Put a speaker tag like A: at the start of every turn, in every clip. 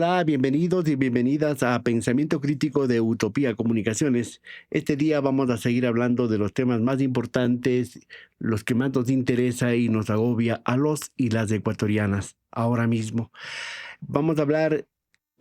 A: Hola, bienvenidos y bienvenidas a Pensamiento Crítico de Utopía Comunicaciones. Este día vamos a seguir hablando de los temas más importantes, los que más nos interesa y nos agobia a los y las ecuatorianas ahora mismo. Vamos a hablar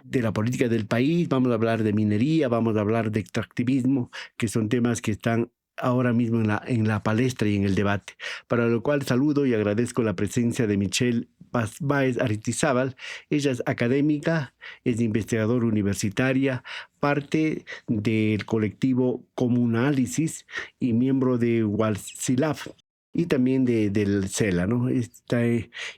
A: de la política del país, vamos a hablar de minería, vamos a hablar de extractivismo, que son temas que están ahora mismo en la palestra y en el debate, para lo cual saludo y agradezco la presencia de Michelle Paz Báez Aritizábal. Ella es académica, es investigadora universitaria, parte del colectivo Comunálisis y miembro de Walsilaf y también del CELA, ¿no? Está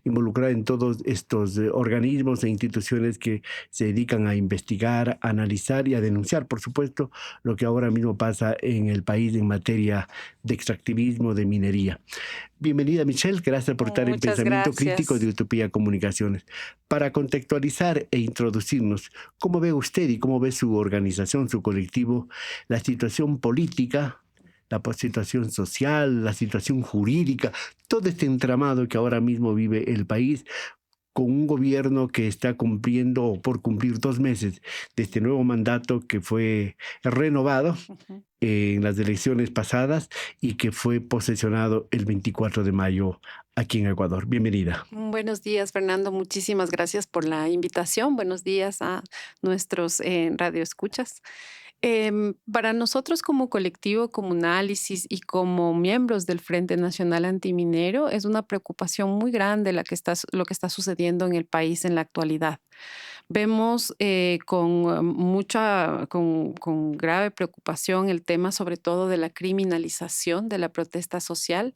A: involucrada en todos estos organismos e instituciones que se dedican a investigar, a analizar y a denunciar, por supuesto, lo que ahora mismo pasa en el país en materia de extractivismo, de minería. Bienvenida, Michelle, gracias por estar en
B: Muchas
A: Pensamiento Crítico de
B: gracias.
A: Utopía Comunicaciones. Para contextualizar e introducirnos, ¿cómo ve usted y cómo ve su organización, su colectivo, la situación política, la situación social, la situación jurídica, todo este entramado que ahora mismo vive el país con un gobierno que está cumpliendo o por cumplir 2 meses de este nuevo mandato que fue renovado
B: Ujú.
A: en las elecciones pasadas y que fue posesionado el 24 de mayo aquí en Ecuador? Bienvenida.
B: Buenos días, Fernando. Muchísimas gracias por la invitación. Buenos días a nuestros radioescuchas. Para nosotros como colectivo, como análisis y como miembros del Frente Nacional Antiminero, es una preocupación muy grande lo que está sucediendo en el país en la actualidad. Vemos con grave preocupación el tema sobre todo de la criminalización de la protesta social.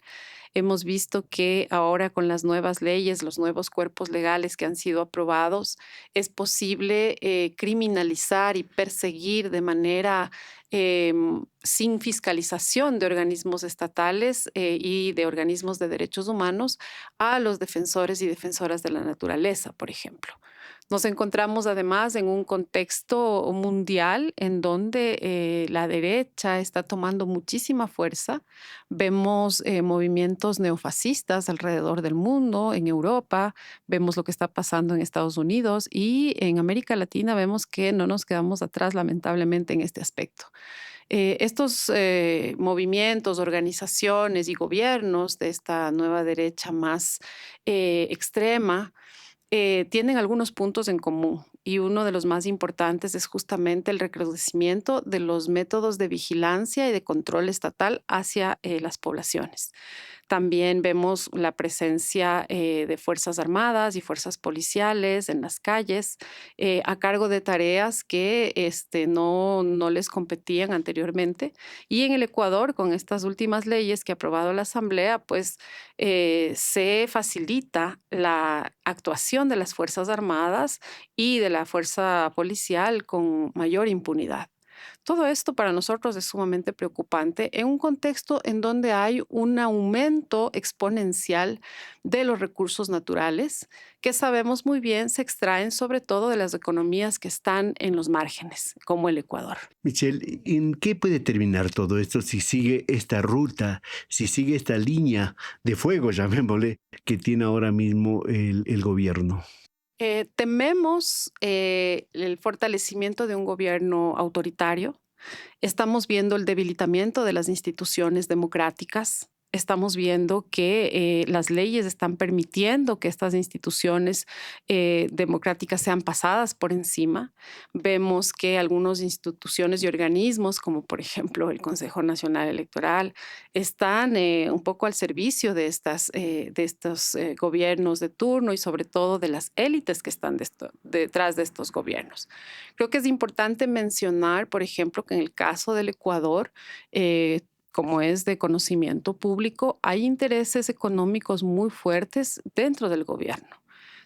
B: Hemos visto que ahora con las nuevas leyes, los nuevos cuerpos legales que han sido aprobados, es posible criminalizar y perseguir de manera sin fiscalización de organismos estatales y de organismos de derechos humanos a los defensores y defensoras de la naturaleza, por ejemplo. Nos encontramos además en un contexto mundial en donde la derecha está tomando muchísima fuerza. Vemos movimientos neofascistas alrededor del mundo, en Europa, vemos lo que está pasando en Estados Unidos y en América Latina vemos que no nos quedamos atrás lamentablemente en este aspecto. Estos movimientos, organizaciones y gobiernos de esta nueva derecha más extrema tienen algunos puntos en común y uno de los más importantes es justamente el recrudecimiento de los métodos de vigilancia y de control estatal hacia las poblaciones. También vemos la presencia de fuerzas armadas y fuerzas policiales en las calles a cargo de tareas que no les competían anteriormente. Y en el Ecuador, con estas últimas leyes que ha aprobado la Asamblea, pues se facilita la actuación de las Fuerzas Armadas y de la fuerza policial con mayor impunidad. Todo esto para nosotros es sumamente preocupante en un contexto en donde hay un aumento exponencial de los recursos naturales que sabemos muy bien se extraen sobre todo de las economías que están en los márgenes, como el Ecuador.
A: Michelle, ¿en qué puede terminar todo esto si sigue esta ruta, si sigue esta línea de fuego, llamémosle, que tiene ahora mismo el gobierno?
B: Tememos el fortalecimiento de un gobierno autoritario. Estamos viendo el debilitamiento de las instituciones democráticas. Estamos viendo que las leyes están permitiendo que estas instituciones democráticas sean pasadas por encima. Vemos que algunas instituciones y organismos, como por ejemplo el Consejo Nacional Electoral, están un poco al servicio de estos gobiernos de turno y sobre todo de las élites que están detrás de estos gobiernos. Creo que es importante mencionar, por ejemplo, que en el caso del Ecuador, como es de conocimiento público, hay intereses económicos muy fuertes dentro del gobierno.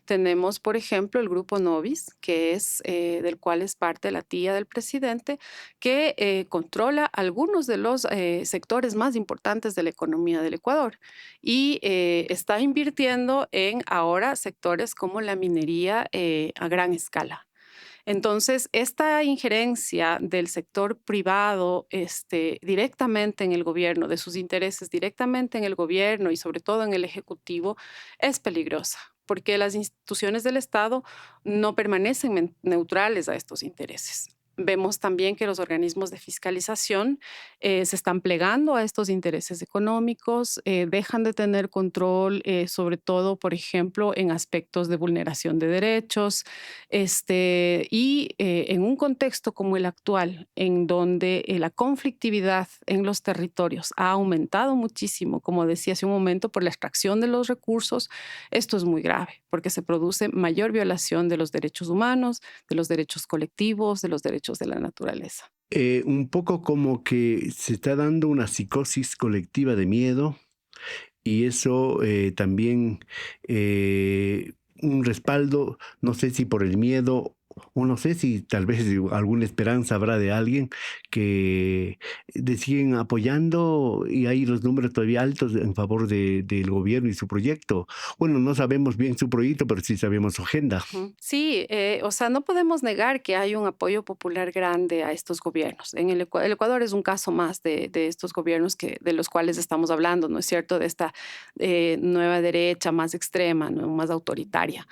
B: Tenemos, por ejemplo, el grupo Novis, que es del cual es parte la tía del presidente, que controla algunos de los sectores más importantes de la economía del Ecuador y está invirtiendo en ahora sectores como la minería a gran escala. Entonces, esta injerencia del sector privado, directamente en el gobierno, de sus intereses directamente en el gobierno y sobre todo en el ejecutivo, es peligrosa. porque las instituciones del Estado no permanecen neutrales a estos intereses. Vemos también que los organismos de fiscalización se están plegando a estos intereses económicos, dejan de tener control, sobre todo, por ejemplo, en aspectos de vulneración de derechos, y en un contexto como el actual, en donde la conflictividad en los territorios ha aumentado muchísimo, como decía hace un momento, por la extracción de los recursos, esto es muy grave, porque se produce mayor violación de los derechos humanos, de los derechos colectivos, de los derechos de la naturaleza.
A: Un poco como que se está dando una psicosis colectiva de miedo y eso también un respaldo, no sé si por el miedo o no sé si tal vez alguna esperanza habrá de alguien que siguen apoyando y hay los números todavía altos en favor del gobierno y su proyecto. Bueno, no sabemos bien su proyecto, pero sí sabemos su agenda.
B: Ujú. Sí, o sea, no podemos negar que hay un apoyo popular grande a estos gobiernos. El Ecuador es un caso más de estos gobiernos de los cuales estamos hablando, ¿no es cierto? De esta nueva derecha más extrema, ¿no? Más autoritaria.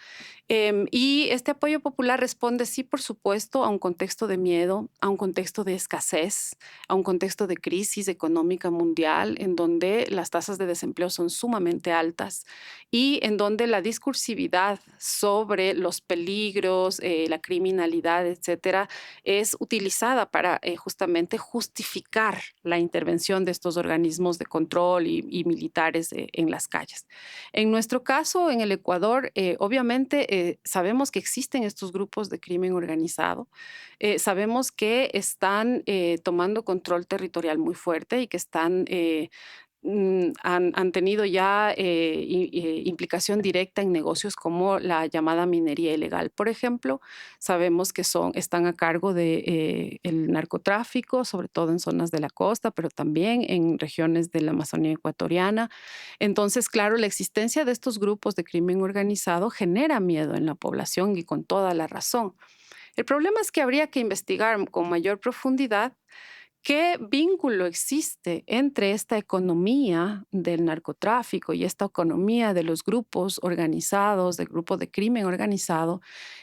B: Y este apoyo popular responde, sí, por supuesto, a un contexto de miedo, a un contexto de escasez, a un contexto de crisis económica mundial, en donde las tasas de desempleo son sumamente altas y en donde la discursividad sobre los peligros, la criminalidad, etcétera, es utilizada para justamente justificar la intervención de estos organismos de control y militares en las calles. En nuestro caso, en el Ecuador, obviamente sabemos que existen estos grupos de crimen organizado, sabemos que están tomando control territorial muy fuerte y que están han tenido ya implicación directa en negocios como la llamada minería ilegal, por ejemplo. Sabemos que están a cargo de el narcotráfico, sobre todo en zonas de la costa, pero también en regiones de la Amazonía ecuatoriana. Entonces, claro, la existencia de estos grupos de crimen organizado genera miedo en la población y con toda la razón. El problema es que habría que investigar con mayor profundidad ¿qué vínculo existe entre esta economía del narcotráfico y esta economía de los grupos organizados, del grupo de crimen organizado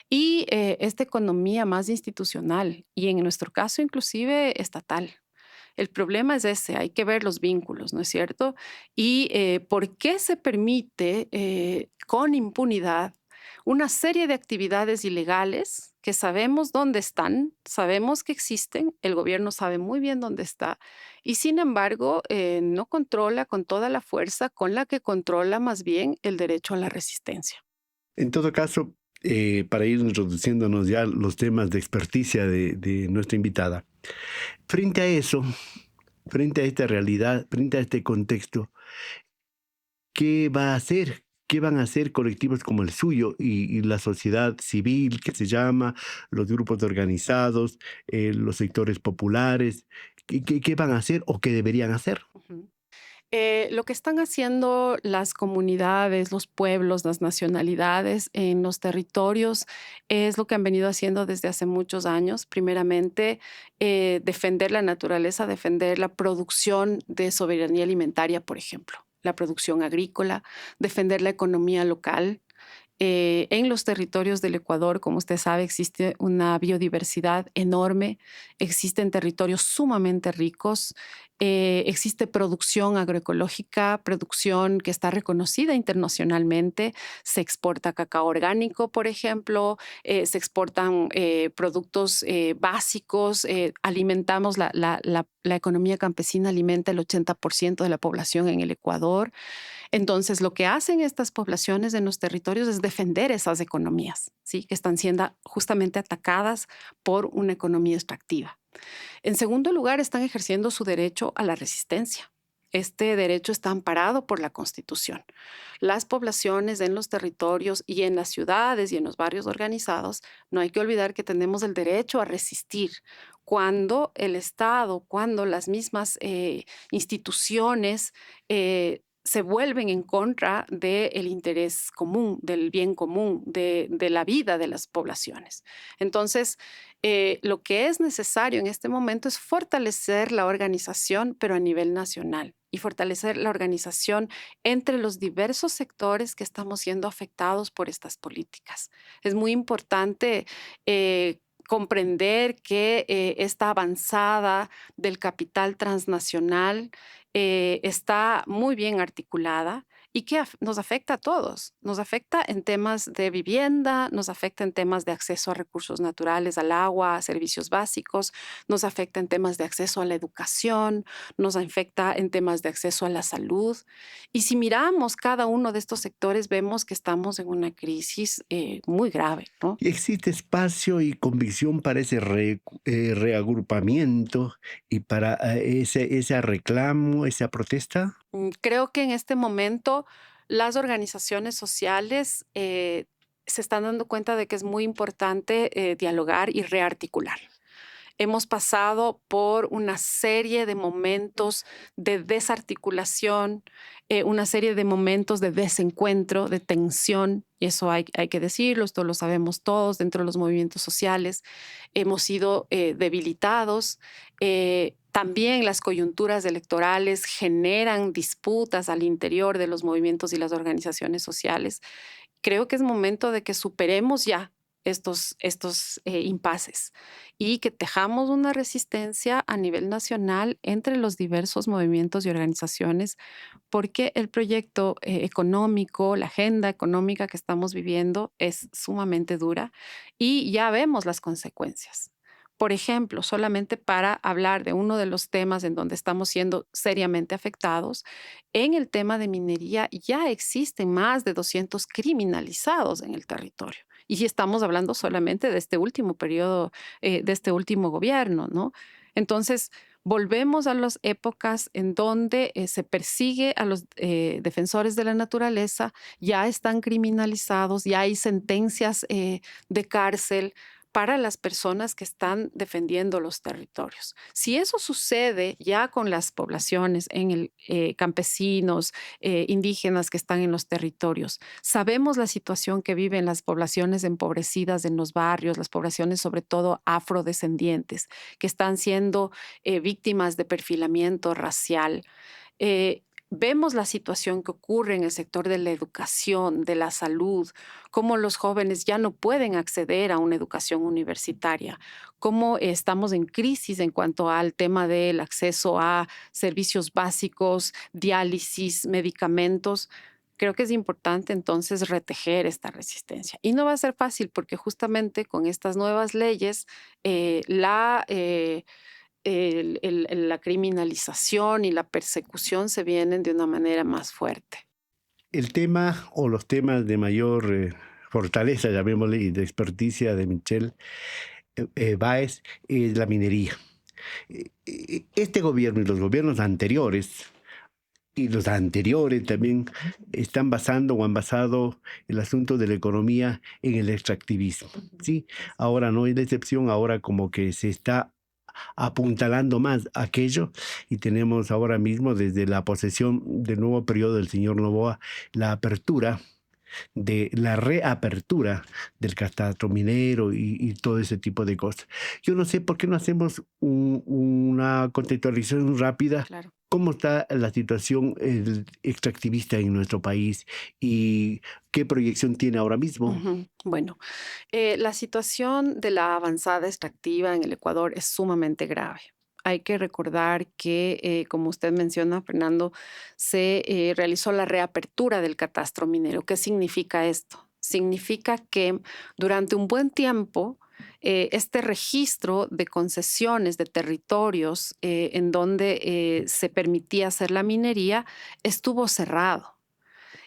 B: y esta economía más institucional y en nuestro caso inclusive estatal? El problema es ese, hay que ver los vínculos, ¿no es cierto? Y por qué se permite con impunidad una serie de actividades ilegales que sabemos dónde están, sabemos que existen, el gobierno sabe muy bien dónde está y sin embargo no controla con toda la fuerza con la que controla más bien el derecho a la resistencia.
A: En todo caso, para ir introduciéndonos ya los temas de experticia de nuestra invitada, frente a eso, frente a esta realidad, frente a este contexto, ¿qué va a hacer? ¿Qué van a hacer colectivos como el suyo y la sociedad civil, que se llama, los grupos organizados, los sectores populares? ¿Qué van a hacer o qué deberían hacer?
B: Ujú. Lo que están haciendo las comunidades, los pueblos, las nacionalidades en los territorios es lo que han venido haciendo desde hace muchos años. Primeramente, defender la naturaleza, defender la producción de soberanía alimentaria, por ejemplo, la producción agrícola, defender la economía local. En los territorios del Ecuador, como usted sabe, existe una biodiversidad enorme, existen territorios sumamente ricos, existe producción agroecológica, producción que está reconocida internacionalmente, se exporta cacao orgánico, por ejemplo, se exportan productos básicos, alimentamos la economía campesina, alimenta el 80% de la población en el Ecuador. Entonces, lo que hacen estas poblaciones en los territorios es defender esas economías, ¿sí? Que están siendo justamente atacadas por una economía extractiva. En segundo lugar, están ejerciendo su derecho a la resistencia. Este derecho está amparado por la Constitución. Las poblaciones en los territorios y en las ciudades y en los barrios organizados, no hay que olvidar que tenemos el derecho a resistir cuando el Estado, cuando las mismas instituciones se vuelven en contra del interés común, del bien común, de la vida de las poblaciones. Entonces, lo que es necesario en este momento es fortalecer la organización, pero a nivel nacional. y fortalecer la organización entre los diversos sectores que estamos siendo afectados por estas políticas. Es muy importante comprender que esta avanzada del capital transnacional está muy bien articulada y que nos afecta a todos. Nos afecta en temas de vivienda, nos afecta en temas de acceso a recursos naturales, al agua, a servicios básicos, nos afecta en temas de acceso a la educación, nos afecta en temas de acceso a la salud. Y si miramos cada uno de estos sectores, vemos que estamos en una crisis muy grave, ¿no?
A: ¿Y existe espacio y convicción para ese reagrupamiento y para ese reclamo, esa protesta?
B: Creo que en este momento las organizaciones sociales se están dando cuenta de que es muy importante dialogar y rearticular. Hemos pasado por una serie de momentos de desarticulación, una serie de momentos de desencuentro, de tensión, y eso hay que decirlo, esto lo sabemos todos dentro de los movimientos sociales. Hemos sido debilitados. También las coyunturas electorales generan disputas al interior de los movimientos y las organizaciones sociales. Creo que es momento de que superemos ya estos impases y que tejamos una resistencia a nivel nacional entre los diversos movimientos y organizaciones, porque el proyecto económico, la agenda económica que estamos viviendo es sumamente dura y ya vemos las consecuencias. Por ejemplo, solamente para hablar de uno de los temas en donde estamos siendo seriamente afectados, en el tema de minería ya existen más de 200 criminalizados en el territorio. Y si estamos hablando solamente de este último periodo, de este último gobierno, ¿no? Entonces, volvemos a las épocas en donde se persigue a los defensores de la naturaleza, ya están criminalizados, ya hay sentencias de cárcel para las personas que están defendiendo los territorios. Si eso sucede ya con las poblaciones, campesinos, indígenas que están en los territorios, sabemos la situación que viven las poblaciones empobrecidas en los barrios, las poblaciones sobre todo afrodescendientes, que están siendo víctimas de perfilamiento racial. Vemos la situación que ocurre en el sector de la educación, de la salud, cómo los jóvenes ya no pueden acceder a una educación universitaria, cómo estamos en crisis en cuanto al tema del acceso a servicios básicos, diálisis, medicamentos. Creo que es importante entonces retejer esta resistencia. Y no va a ser fácil porque justamente con estas nuevas leyes, la criminalización y la persecución se vienen de una manera más fuerte.
A: El tema o los temas de mayor fortaleza, llamémosle, y de experticia de Michelle Báez es la minería. Este gobierno y los gobiernos anteriores y los anteriores también están basando o han basado el asunto de la economía en el extractivismo, ¿sí? Ahora no es la excepción, ahora como que se está apuntalando más aquello y tenemos ahora mismo desde la posesión del nuevo periodo del señor Noboa la apertura de la reapertura del catastro minero y todo ese tipo de cosas. Yo no sé por qué no hacemos una contextualización rápida.
B: Claro.
A: ¿Cómo está la situación extractivista en nuestro país y qué proyección tiene ahora mismo?
B: Ujú. Bueno, la situación de la avanzada extractiva en el Ecuador es sumamente grave. Hay que recordar que, como usted menciona, Fernando, se realizó la reapertura del catastro minero. ¿Qué significa esto? Significa que durante un buen tiempo este registro de concesiones de territorios en donde se permitía hacer la minería estuvo cerrado.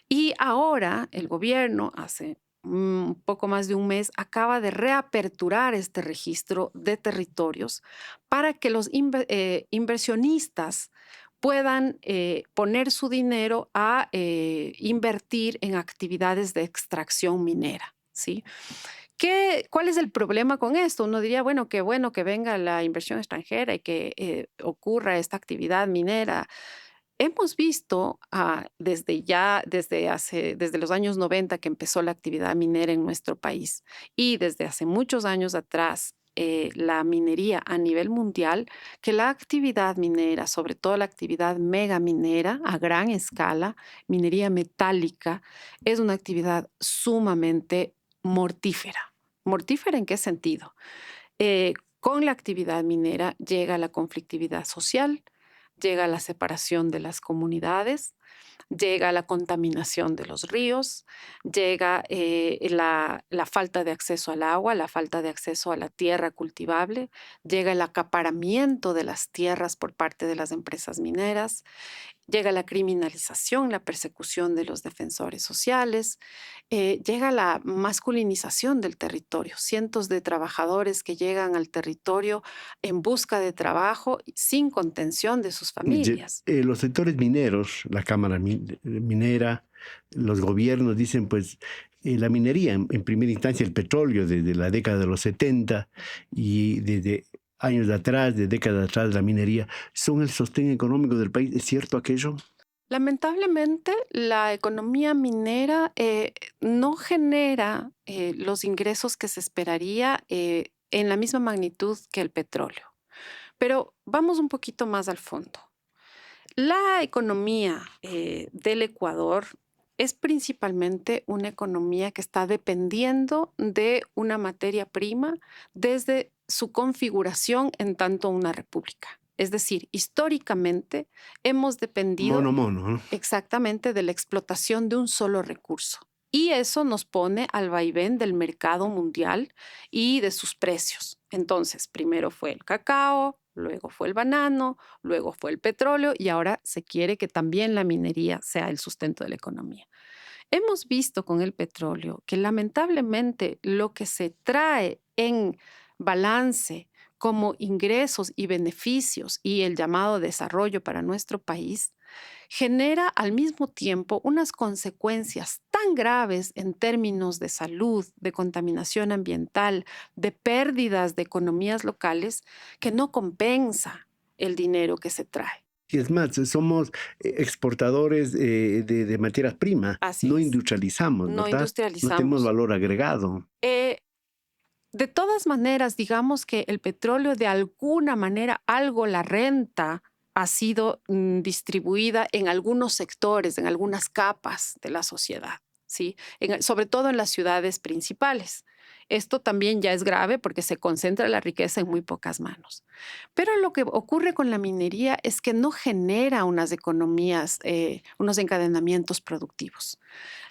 B: Y ahora el gobierno, hace un poco más de un mes, acaba de reaperturar este registro de territorios para que los inversionistas puedan poner su dinero a invertir en actividades de extracción minera, ¿sí? ¿Cuál es el problema con esto? Uno diría, bueno que venga la inversión extranjera y que ocurra esta actividad minera. Hemos visto desde los años 90 que empezó la actividad minera en nuestro país y desde hace muchos años atrás la minería a nivel mundial, que la actividad minera, sobre todo la actividad megaminera a gran escala, minería metálica, es una actividad sumamente mortífera. ¿Mortífera en qué sentido? Con la actividad minera llega la conflictividad social, llega la separación de las comunidades, llega la contaminación de los ríos, llega la falta de acceso al agua, la falta de acceso a la tierra cultivable, llega el acaparamiento de las tierras por parte de las empresas mineras, llega la criminalización, la persecución de los defensores sociales, llega la masculinización del territorio. Cientos de trabajadores que llegan al territorio en busca de trabajo sin contención de sus familias.
A: Los sectores mineros, la Cámara Minera, los gobiernos dicen, pues, la minería, en primera instancia el petróleo desde la década de los 70 y desde años de atrás, de décadas atrás, la minería, son el sostén económico del país. ¿Es cierto aquello?
B: Lamentablemente, la economía minera no genera los ingresos que se esperaría en la misma magnitud que el petróleo. Pero vamos un poquito más al fondo. La economía del Ecuador es principalmente una economía que está dependiendo de una materia prima desde su configuración en tanto una república. Es decir, históricamente hemos dependido
A: Mono, ¿no?
B: exactamente de la explotación de un solo recurso. Y eso nos pone al vaivén del mercado mundial y de sus precios. Entonces, primero fue el cacao, luego fue el banano, luego fue el petróleo y ahora se quiere que también la minería sea el sustento de la economía. Hemos visto con el petróleo que lamentablemente lo que se trae en balance como ingresos y beneficios y el llamado desarrollo para nuestro país genera al mismo tiempo unas consecuencias tan graves en términos de salud, de contaminación ambiental, de pérdidas de economías locales, que no compensa el dinero que se trae.
A: Y es más, somos exportadores de materias primas,
B: Así
A: no
B: es,
A: industrializamos,
B: no
A: ¿verdad? No tenemos
B: industrializamos.
A: valor agregado.
B: Eh, de todas maneras, digamos que el petróleo de alguna manera, algo la renta ha sido distribuida en algunos sectores, en algunas capas de la sociedad, ¿sí? Sobre todo en las ciudades principales. Esto también ya es grave porque se concentra la riqueza en muy pocas manos. Pero lo que ocurre con la minería es que no genera unas economías, unos encadenamientos productivos.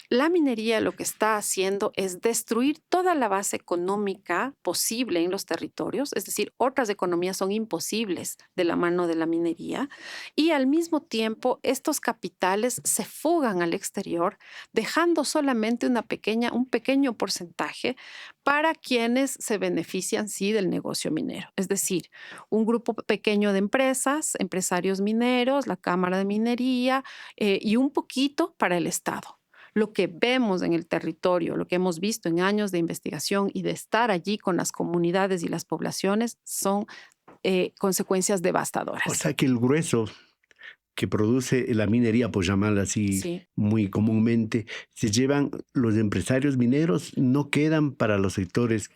B: La minería lo que está haciendo es destruir toda la base económica posible en los territorios, es decir, otras economías son imposibles de la mano de la minería y al mismo tiempo estos capitales se fugan al exterior, dejando solamente un pequeño porcentaje para quienes se benefician, sí, del negocio minero. Es decir, un grupo pequeño de empresas, empresarios mineros, la Cámara de Minería y un poquito para el Estado. Lo que vemos en el territorio, lo que hemos visto en años de investigación y de estar allí con las comunidades y las poblaciones son consecuencias
A: O
B: devastadoras.
A: sea que el grueso que produce la minería, por llamarla así
B: Sí,
A: muy comúnmente, se llevan los empresarios mineros, no quedan para los sectores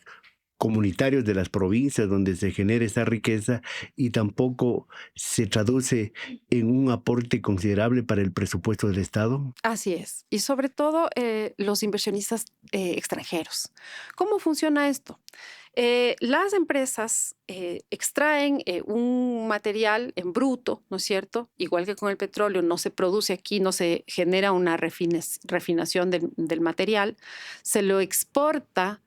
A: comunitarios de las provincias donde se genera esa riqueza y tampoco se traduce en un aporte considerable para el presupuesto del Estado.
B: así es. Y sobre todo los inversionistas extranjeros. ¿Cómo funciona esto? Las empresas extraen un material en bruto, ¿no es cierto? Igual que con el petróleo, no se produce aquí, no se genera una refinación del material, se lo exporta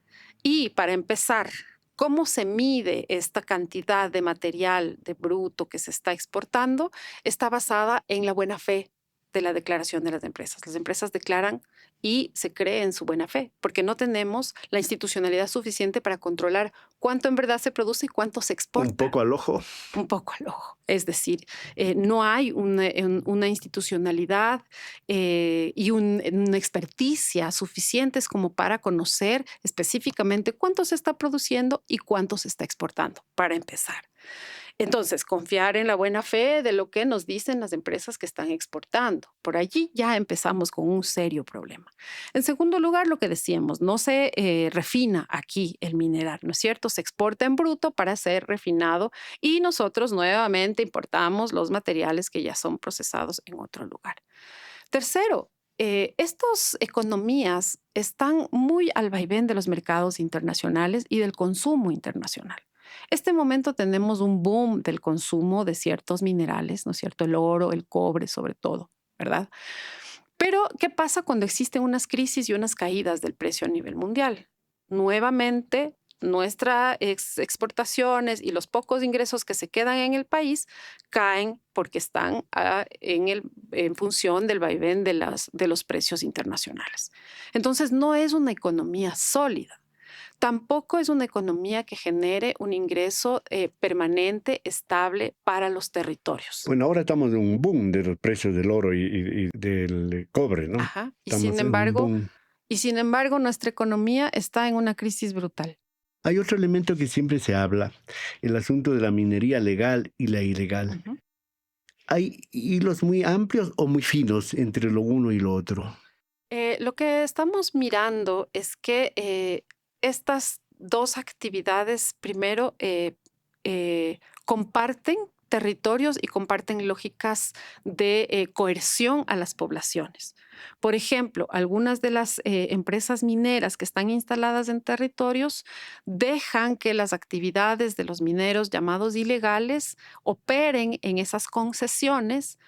B: y para empezar, ¿cómo se mide esta cantidad de material de bruto que se está exportando? Está basada en la buena fe de la declaración de las empresas. Las empresas declaran y se cree en su buena fe, porque no tenemos la institucionalidad suficiente para controlar cuánto en verdad se produce y cuánto se
A: Un
B: exporta.
A: poco al ojo.
B: Un poco al ojo. Es decir, no hay una institucionalidad y una experticia suficientes como para conocer específicamente cuánto se está produciendo y cuánto se está exportando, para empezar. Entonces, confiar en la buena fe de lo que nos dicen las empresas que están exportando. Por allí ya empezamos con un serio problema. En segundo lugar, lo que decíamos, no se refina aquí el mineral, ¿no es cierto? Se exporta en bruto para ser refinado y nosotros nuevamente importamos los materiales que ya son procesados en otro lugar. Tercero, estas economías están muy al vaivén de los mercados internacionales y del consumo internacional. Este momento tenemos un boom del consumo de ciertos minerales, ¿no es cierto? El oro, el cobre, sobre todo, ¿verdad? Pero, ¿qué pasa cuando existen unas crisis y unas caídas del precio a nivel mundial? Nuevamente, nuestras exportaciones y los pocos ingresos que se quedan en el país caen porque están en función del vaivén de los precios internacionales. Entonces, no es una economía sólida. Tampoco es una economía que genere un ingreso permanente, estable para los territorios.
A: Bueno, ahora estamos en un boom de los precios del oro y del cobre, ¿no?
B: Ajá.
A: Estamos en un boom.
B: Y sin embargo, nuestra economía está en una crisis brutal.
A: Hay otro elemento que siempre se habla, el asunto de la minería legal y la ilegal.
B: Ujú.
A: ¿Hay hilos muy amplios o muy finos entre lo uno y lo otro?
B: Lo que estamos mirando es que estas dos actividades, primero, comparten territorios y comparten lógicas de coerción a las poblaciones. Por ejemplo, algunas de las empresas mineras que están instaladas en territorios dejan que las actividades de los mineros llamados ilegales operen en esas concesiones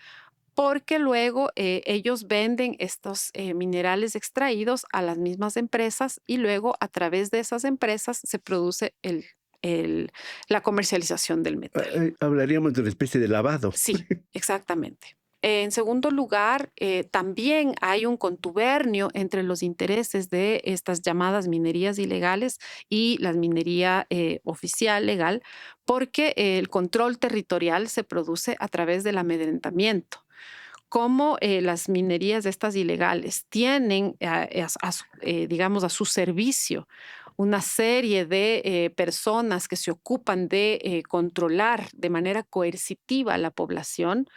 B: porque luego ellos venden estos minerales extraídos a las mismas empresas y luego a través de esas empresas se produce la comercialización del metal.
A: Hablaríamos de una especie de lavado.
B: Sí, exactamente. En segundo lugar, también hay un contubernio entre los intereses de estas llamadas minerías ilegales y la minería oficial legal, porque el control territorial se produce a través del amedrentamiento. Como las minerías estas ilegales tienen, digamos, a su servicio una serie de personas que se ocupan de controlar de manera coercitiva a la población,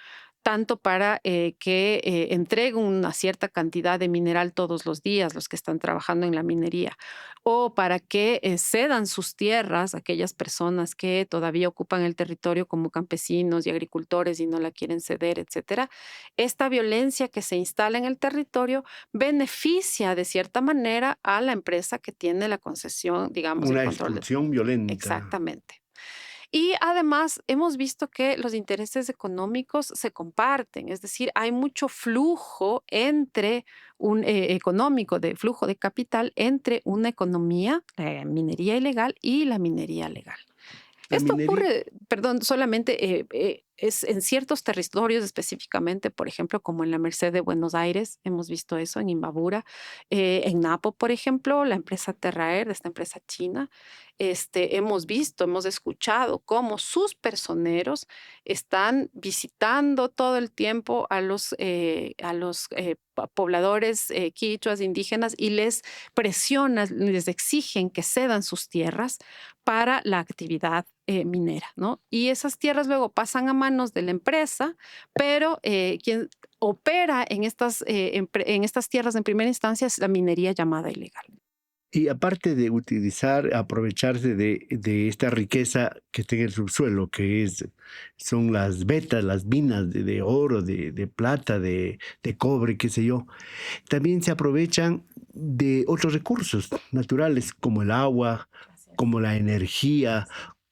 B: tanto para que entreguen una cierta cantidad de mineral todos los días, los que están trabajando en la minería, o para que cedan sus tierras a aquellas personas que todavía ocupan el territorio como campesinos y agricultores y no la quieren ceder, etcétera. Esta violencia que se instala en el territorio beneficia de cierta manera a la empresa que tiene la concesión, digamos, el
A: Una
B: control de...
A: expulsión violenta.
B: Exactamente. Y además hemos visto que los intereses económicos se comparten, es decir, hay mucho flujo entre económico, de flujo de capital entre una economía, la minería ilegal y la minería legal.
A: La
B: Esto
A: minería,
B: ocurre, perdón, solamente es en ciertos territorios específicamente, por ejemplo, como en la Merced de Buenos Aires, hemos visto eso en Imbabura, en Napo, por ejemplo, la empresa Terraer, de esta empresa china, hemos visto, hemos escuchado cómo sus personeros están visitando todo el tiempo a los pobladores quichuas indígenas y les presionan, les exigen que cedan sus tierras para la actividad minera, ¿no? Y esas tierras luego pasan a manos de la empresa, pero quien opera en estas tierras en primera instancia es la minería llamada ilegal.
A: y aparte de utilizar, aprovecharse de esta riqueza que tiene el subsuelo, son las vetas, las minas de oro, de plata, de cobre, qué sé yo, también se aprovechan de otros recursos naturales como el agua,
B: Gracias.
A: como la energía,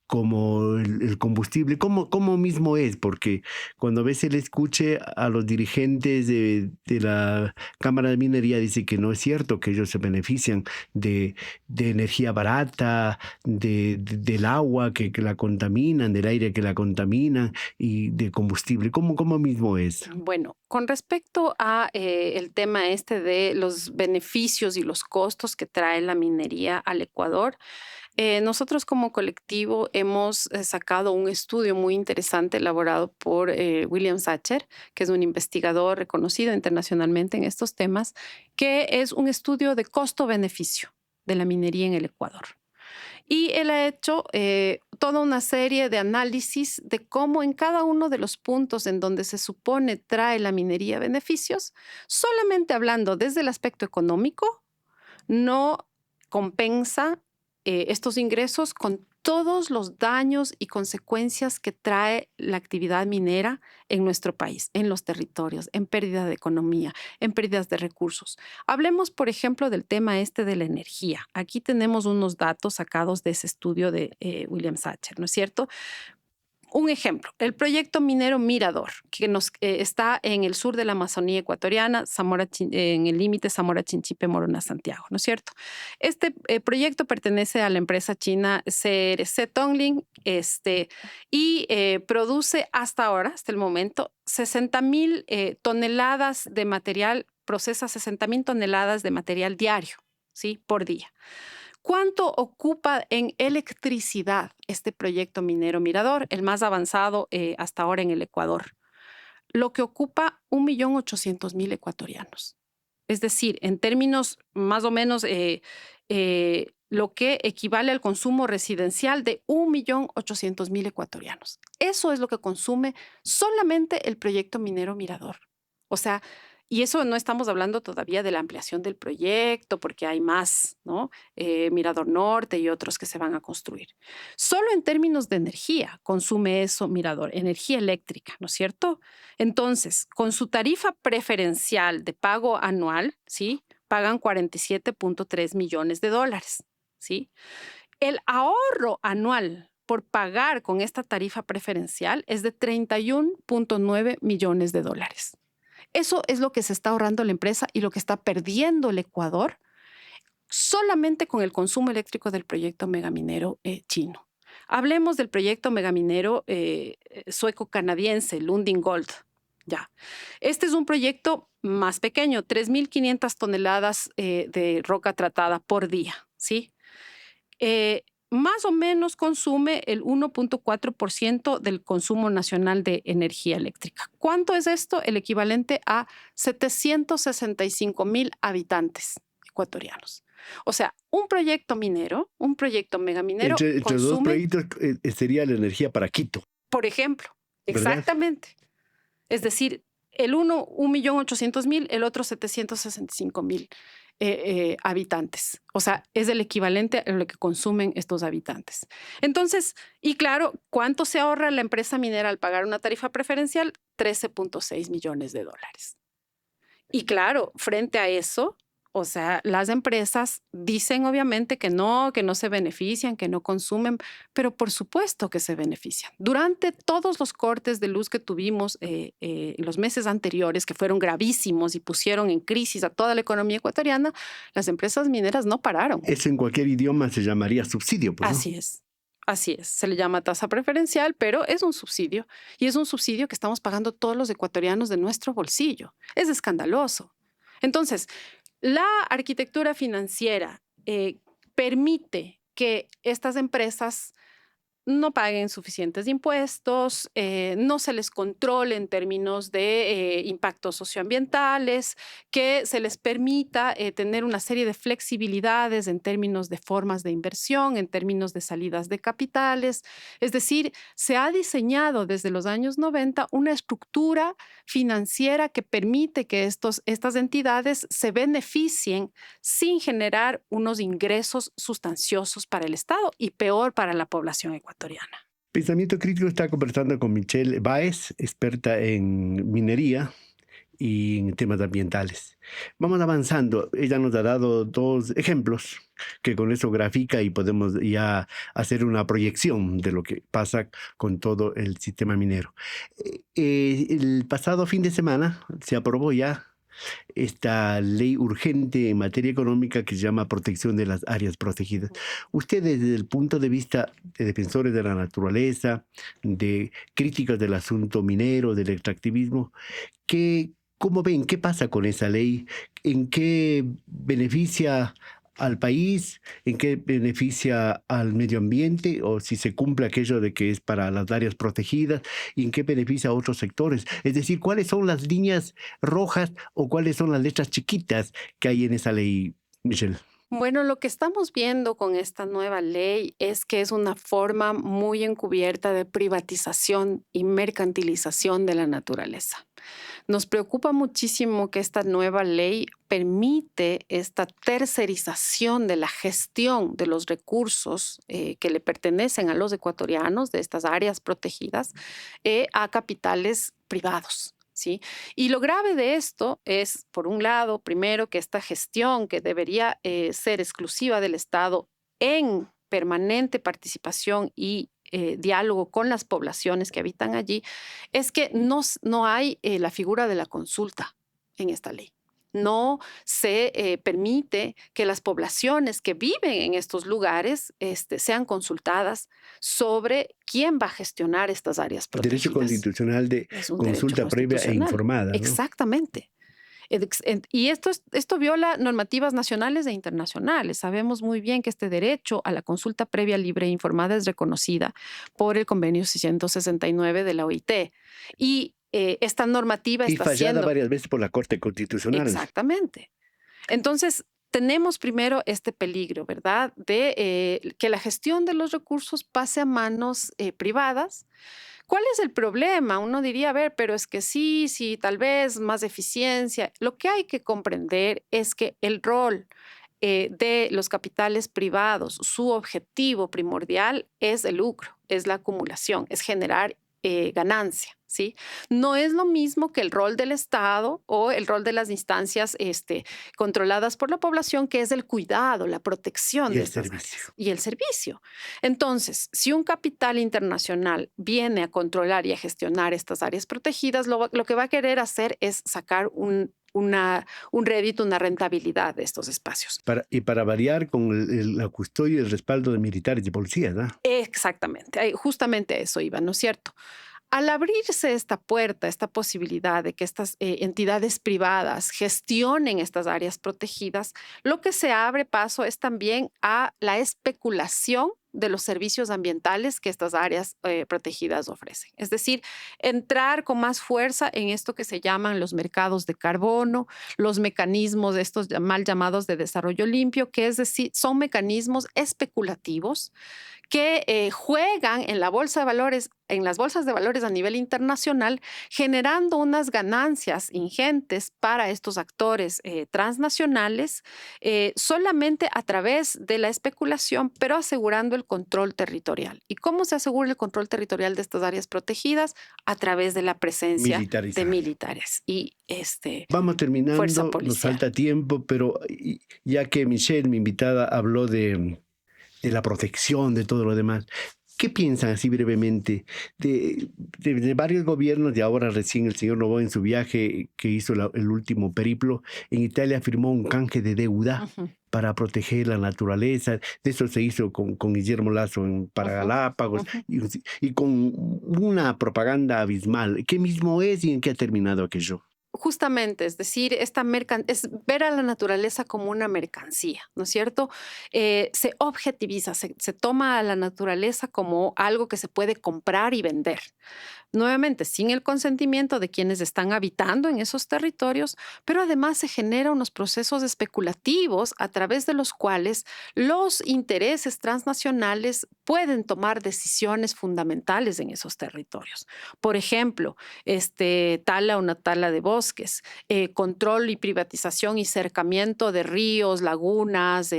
A: como el combustible, cómo mismo es, porque cuando a veces le escuche a los dirigentes de la Cámara de Minería, dice que no es cierto, que ellos se benefician de energía barata, del agua que la contaminan, del aire que la contaminan y de combustible. ¿Cómo mismo es?
B: Bueno, con respecto a el tema este de los beneficios y los costos que trae la minería al Ecuador, nosotros como colectivo hemos sacado un estudio muy interesante elaborado por William Sacher, que es un investigador reconocido internacionalmente en estos temas, que es un estudio de costo-beneficio de la minería en el Ecuador. Y él ha hecho toda una serie de análisis de cómo en cada uno de los puntos en donde se supone trae la minería beneficios, solamente hablando desde el aspecto económico, no compensa estos ingresos con todos los daños y consecuencias que trae la actividad minera en nuestro país, en los territorios, en pérdida de economía, en pérdidas de recursos. Hablemos, por ejemplo, del tema este de la energía. Aquí tenemos unos datos sacados de ese estudio de William Sacher, ¿no es cierto? Un ejemplo, el proyecto minero Mirador, que está en el sur de la Amazonía ecuatoriana, en el límite Zamora-Chinchipe-Morona-Santiago, ¿no es cierto? Este proyecto pertenece a la empresa china CRC Tongling y produce hasta ahora, hasta el momento, 60,000 toneladas de material, procesa 60,000 toneladas de material diario, ¿sí? Por día. ¿Cuánto ocupa en electricidad este proyecto minero Mirador, el más avanzado hasta ahora en el Ecuador? Lo que ocupa 1.800.000 ecuatorianos. Es decir, en términos más o menos lo que equivale al consumo residencial de 1.800.000 ecuatorianos. Eso es lo que consume solamente el proyecto minero Mirador. O sea, y eso no estamos hablando todavía de la ampliación del proyecto, porque hay más, ¿no? Mirador Norte y otros que se van a construir. Solo en términos de energía consume eso Mirador, energía eléctrica, ¿no es cierto? Entonces, con su tarifa preferencial de pago anual, ¿sí? Pagan 47.3 millones de dólares, ¿sí? El ahorro anual por pagar con esta tarifa preferencial es de 31.9 millones de dólares. Eso es lo que se está ahorrando la empresa y lo que está perdiendo el Ecuador solamente con el consumo eléctrico del proyecto megaminero chino. Hablemos del proyecto megaminero sueco-canadiense, Lundin Gold. Ya. Este es un proyecto más pequeño, 3.500 toneladas de roca tratada por día, ¿sí? Más o menos consume el 1.4% del consumo nacional de energía eléctrica. ¿Cuánto es esto? El equivalente a 765,000 habitantes ecuatorianos. O sea, un proyecto minero, un proyecto megaminero
A: Entre los dos
B: consume,
A: proyectos sería la energía para Quito,
B: por ejemplo,
A: ¿verdad?
B: exactamente. Es decir, el uno, 1.800.000, el otro 765,000 habitantes. O sea, es el equivalente a lo que consumen estos habitantes. Entonces, y claro, ¿cuánto se ahorra la empresa minera al pagar una tarifa preferencial? 13.6 millones de dólares. Y claro, frente a eso, o sea, las empresas dicen obviamente que no se benefician, que no consumen, pero por supuesto que se benefician. Durante todos los cortes de luz que tuvimos en los meses anteriores, que fueron gravísimos y pusieron en crisis a toda la economía ecuatoriana, las empresas mineras no pararon.
A: Eso en cualquier idioma se llamaría subsidio, pues, ¿no?
B: Así es. Así es, se le llama tasa preferencial, pero es un subsidio y es un subsidio que estamos pagando todos los ecuatorianos de nuestro bolsillo. Es escandaloso. Entonces, la arquitectura financiera permite que estas empresas no paguen suficientes impuestos, no se les controle en términos de impactos socioambientales, que se les permita tener una serie de flexibilidades en términos de formas de inversión, en términos de salidas de capitales. Es decir, se ha diseñado desde los años 90 una estructura financiera que permite que estas entidades se beneficien sin generar unos ingresos sustanciosos para el Estado y peor para la población ecuatoriana.
A: Pensamiento Crítico está conversando con Michelle Báez, experta en minería y en temas ambientales. Vamos avanzando. Ella nos ha dado dos ejemplos que con eso grafica y podemos ya hacer una proyección de lo que pasa con todo el sistema minero. El pasado fin de semana se aprobó ya esta ley urgente en materia económica que se llama protección de las áreas protegidas. Ustedes, desde el punto de vista de defensores de la naturaleza, de críticos del asunto minero, del extractivismo, ¿cómo ven? ¿Qué pasa con esa ley? ¿En qué beneficia al país? ¿En qué beneficia al medio ambiente? ¿O si se cumple aquello de que es para las áreas protegidas? ¿Y en qué beneficia a otros sectores? Es decir, ¿cuáles son las líneas rojas o cuáles son las letras chiquitas que hay en esa ley, Michelle?
B: Bueno, lo que estamos viendo con esta nueva ley es que es una forma muy encubierta de privatización y mercantilización de la naturaleza. Nos preocupa muchísimo que esta nueva ley permite esta tercerización de la gestión de los recursos que le pertenecen a los ecuatorianos de estas áreas protegidas a capitales privados. ¿Sí? Y lo grave de esto es, por un lado, primero, que esta gestión que debería ser exclusiva del Estado en permanente participación y diálogo con las poblaciones que habitan allí, es que no hay la figura de la consulta en esta ley. No se permite que las poblaciones que viven en estos lugares sean consultadas sobre quién va a gestionar estas áreas
A: Derecho
B: protegidas.
A: constitucional de
B: Es un derecho
A: consulta previa e
B: constitucional.
A: informada, ¿no?
B: Exactamente. Y esto viola normativas nacionales e internacionales. Sabemos muy bien que este derecho a la consulta previa, libre e informada es reconocida por el convenio 669 de la OIT. Y esta normativa
A: Y
B: está
A: fallada
B: siendo
A: varias veces por la Corte Constitucional.
B: exactamente. Entonces, tenemos primero este peligro, ¿verdad? De que la gestión de los recursos pase a manos privadas. ¿Cuál es el problema? Uno diría, a ver, pero es que sí, tal vez más eficiencia. Lo que hay que comprender es que el rol de los capitales privados, su objetivo primordial es el lucro, es la acumulación, es generar ganancia, ¿sí? No es lo mismo que el rol del Estado o el rol de las instancias controladas por la población, que es el cuidado, la protección
A: Y
B: de
A: el
B: estas
A: servicio.
B: áreas y el servicio. Entonces, si un capital internacional viene a controlar y a gestionar estas áreas protegidas, lo que va a querer hacer es sacar un rédito, una rentabilidad de estos espacios.
A: Y para variar con la custodia y el respaldo de militares y policías, ¿no?
B: Exactamente, justamente a eso iba, ¿no es cierto? Al abrirse esta puerta, esta posibilidad de que estas entidades privadas gestionen estas áreas protegidas, lo que se abre paso es también a la especulación de los servicios ambientales que estas áreas protegidas ofrecen. Es decir, entrar con más fuerza en esto que se llaman los mercados de carbono, los mecanismos de estos mal llamados de desarrollo limpio, que es decir, son mecanismos especulativos que juegan en la bolsa de valores, en las bolsas de valores a nivel internacional, generando unas ganancias ingentes para estos actores transnacionales solamente a través de la especulación, pero asegurando el control territorial. ¿Y cómo se asegura el control territorial de estas áreas protegidas? A través de la presencia de
A: Militarizar.
B: militares y
A: Vamos
B: fuerza
A: terminando, nos
B: policial.
A: falta tiempo, pero ya que Michelle, mi invitada, habló de la protección, de todo lo demás, ¿qué piensan así brevemente de varios gobiernos? Y ahora recién el señor Noboa en su viaje que hizo el último periplo en Italia firmó un canje de deuda
B: Ujú,
A: para proteger la naturaleza. De eso se hizo con Guillermo Lazo para
B: ujú,
A: Galápagos
B: ujú.
A: y con una propaganda abismal. ¿Qué mismo es y en qué ha terminado aquello?
B: Justamente, es decir, es ver a la naturaleza como una mercancía, ¿no es cierto? Se objetiviza, se toma a la naturaleza como algo que se puede comprar y vender. Nuevamente, sin el consentimiento de quienes están habitando en esos territorios, pero además se generan unos procesos especulativos a través de los cuales los intereses transnacionales pueden tomar decisiones fundamentales en esos territorios. Por ejemplo, una tala de bosques, control y privatización y cercamiento de ríos, lagunas,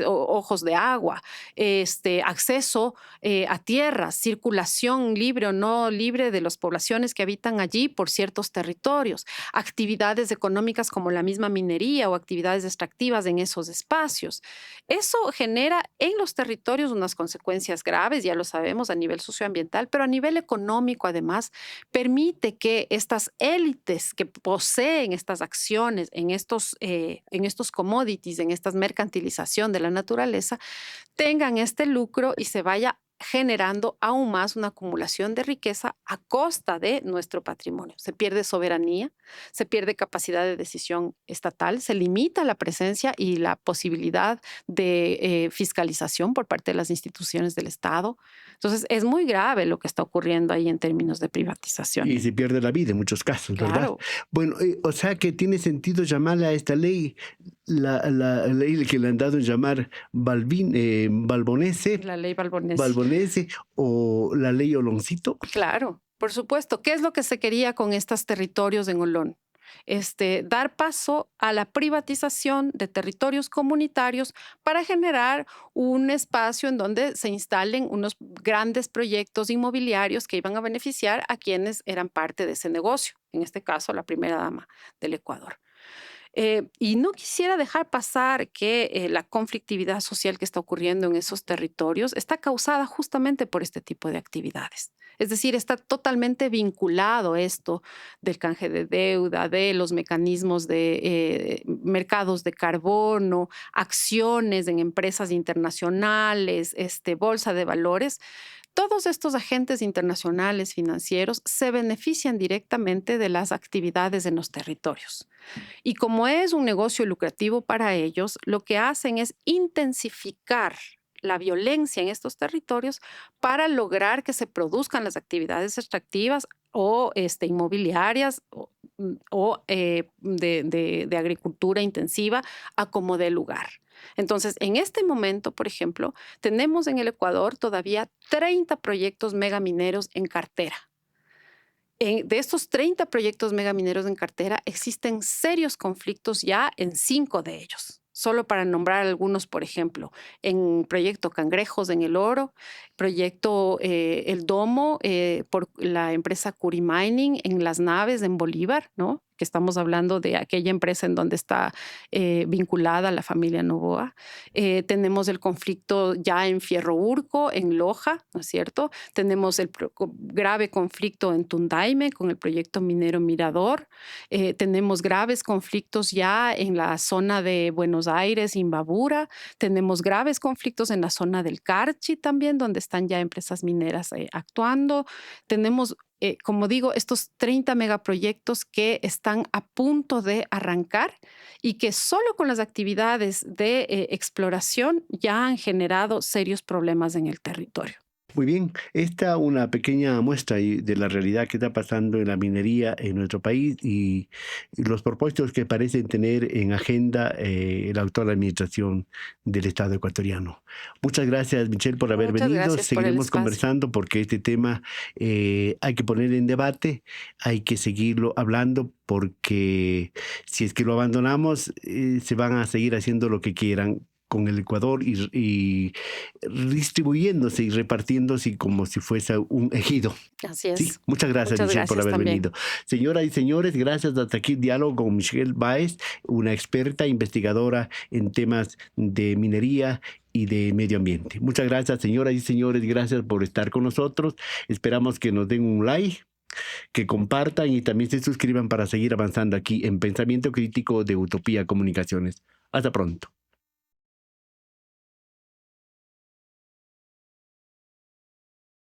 B: ojos de agua, acceso a tierras, circulación libre o no libre de las poblaciones que habitan allí por ciertos territorios, actividades económicas como la misma minería o actividades extractivas en esos espacios. Eso genera en los territorios unas consecuencias graves, ya lo sabemos, a nivel socioambiental, pero a nivel económico además permite que estas élites que poseen estas acciones en estos commodities, en esta mercantilización de la naturaleza, tengan este lucro y se vaya generando aún más una acumulación de riqueza a costa de nuestro patrimonio. Se pierde soberanía, se pierde capacidad de decisión estatal, se limita la presencia y la posibilidad de fiscalización por parte de las instituciones del Estado. Entonces, es muy grave lo que está ocurriendo ahí en términos de privatización.
A: Y se pierde la vida en muchos casos, ¿verdad?
B: Claro,
A: Bueno, o sea que tiene sentido llamarle a esta ley la ley que le han dado en llamar Balbonese,
B: la ley Balbonesi.
A: Balbonese o la ley Oloncito.
B: Claro, por supuesto. ¿Qué es lo que se quería con estos territorios en Olón? Dar paso a la privatización de territorios comunitarios para generar un espacio en donde se instalen unos grandes proyectos inmobiliarios que iban a beneficiar a quienes eran parte de ese negocio, en este caso la primera dama del Ecuador. Y no quisiera dejar pasar que la conflictividad social que está ocurriendo en esos territorios está causada justamente por este tipo de actividades. Es decir, está totalmente vinculado esto del canje de deuda, de los mecanismos de mercados de carbono, acciones en empresas internacionales, bolsa de valores. Todos estos agentes internacionales financieros se benefician directamente de las actividades en los territorios. Y como es un negocio lucrativo para ellos, lo que hacen es intensificar la violencia en estos territorios para lograr que se produzcan las actividades extractivas o inmobiliarias o de agricultura intensiva a como dé lugar. Entonces, en este momento, por ejemplo, tenemos en el Ecuador todavía 30 proyectos megamineros en cartera. De estos 30 proyectos megamineros en cartera, existen serios conflictos ya en 5 de ellos. Solo para nombrar algunos, por ejemplo, en proyecto Cangrejos en el Oro, proyecto El Domo por la empresa Curi Mining en Las Naves en Bolívar, ¿no? Que estamos hablando de aquella empresa en donde está vinculada la familia Noboa. Tenemos el conflicto ya en Fierro Urco, en Loja, ¿no es cierto? Tenemos el grave conflicto en Tundaime con el proyecto minero Mirador. Tenemos graves conflictos ya en la zona de Buenos Aires, Imbabura. Tenemos graves conflictos en la zona del Carchi también, donde están ya empresas mineras actuando. Tenemos como digo, estos 30 megaproyectos que están a punto de arrancar y que solo con las actividades de exploración ya han generado serios problemas en el territorio.
A: Muy bien, esta una pequeña muestra de la realidad que está pasando en la minería en nuestro país y los propósitos que parecen tener en agenda la actual administración del Estado ecuatoriano. Muchas gracias, Michelle, por haber
B: Muchas
A: venido.
B: gracias por el
A: Seguiremos
B: espacio.
A: conversando porque este tema hay que poner en debate, hay que seguirlo hablando porque si es que lo abandonamos, se van a seguir haciendo lo que quieran con el Ecuador y distribuyéndose y repartiéndose como si fuese un ejido.
B: Así
A: Sí,
B: es.
A: muchas gracias,
B: Muchas
A: Michelle, por
B: gracias
A: haber
B: también.
A: venido. Señoras y señores, gracias. Hasta aquí el diálogo con Michelle Baez, una experta investigadora en temas de minería y de medio ambiente. Muchas gracias, señoras y señores. Gracias por estar con nosotros. Esperamos que nos den un like, que compartan y también se suscriban para seguir avanzando aquí en Pensamiento Crítico de Utopía Comunicaciones. Hasta pronto.